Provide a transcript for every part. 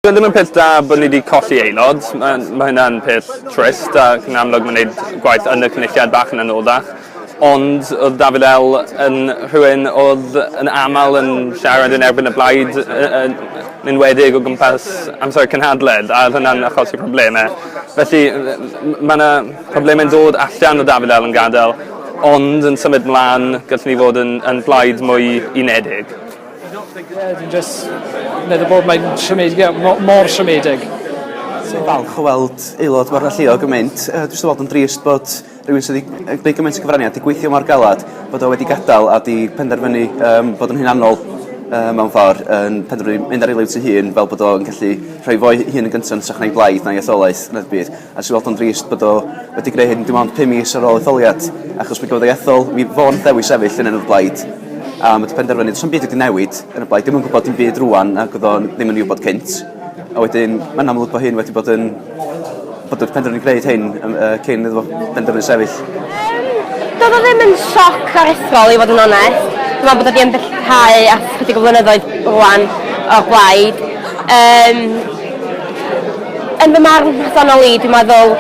Dwi ddim yn peth da bod ni wedi colli aelod. Mae hynna'n peth trist ac yn amlwg mae'n gwneud gwaith yn y cynulliad bach yn anoddach. Ond oedd Dafydd El yn rhywun oedd yn aml yn siarad yn erbyn y blaid yn enwedig o gwmpas amser cynhadledd a oedd hynna'n achosi problemau. Felly mae yna problemau'n dod allan o Dafydd El yn gadael ond yn symud mlaen gallwn ni fod yn blaid mwy unedig. Dwi'n just meddwl bod mae'n siomedig, mor siomedig. Falch o weld aelod mor alluog yn mynd. Dwi'n weld yn drist bod rhywun sydd wedi gwneud gymaint o gyfraniad, wedi gweithio mor galad, bod o wedi gadael a wedi penderfynu bod yn hunanol mewn ffordd, yn penderfynu mynd ar ei liw sy'n hun, fel bod o'n gallu rhoi fo'i hun yn gyntaf yn sach na'i blaid na'i etholaeth yn y byd. A dwi'n weld yn drist bod o wedi gwneud hyn dim ond 5 mis ar ôl etholiad, achos mi gafodd ei ethol, mi fo'n ddewis sefyll yn enw blaid. A mae wedi penderfynu, does byd wedi newid yn y blaid, dim yn gwybod dim byd rwan ac oedd o'n ddim yn wybod cynt. A wedyn, mae'n amlwg bod hyn wedi bod yn penderfynu gwneud hyn cyn iddo penderfynu sefyll. Doedd o ddim yn sioc ar ethol i fod yn onest. Dwi'n meddwl bod o wedi ymdellhau a chydig o flynyddoedd rwan o'r blaid. Yn fy marn personol i, dwi'n meddwl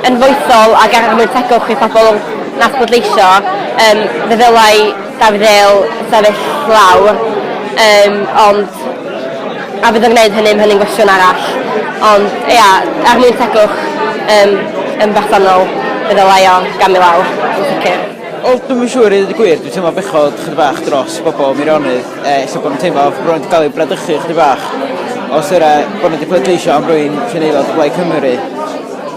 yn foethol ac ar mwyn tegwch i pobl nath bleidleisio, fe ddylai Dafydd El sefyll lawr, ond a fydd yn gwneud hynny'n gwestiwn arall. Ond, ia, ar mwyn tegwch yn bersonol, fe ddylai o gamu lawr, yn sicr. Wel, dwi'n siŵr i ddweud y gwir, dwi'n teimlo bechod chydig bach dros bobl Meirionnydd, lle bod nhw'n teimlo bod nhw'n cael ei bradychu chydig bach, os yna bod nhw wedi pleidleisio am rwy'n sy'n aelod o Blaid Cymru.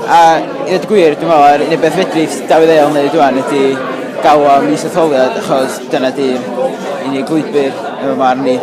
A i ddweud y gwir, dwi'n meddwl, yr unig beth fedri Dafydd El wneud rwan ydy gael o mis etholiad, achos dyna di'r unig lwybr yn fy marn ni.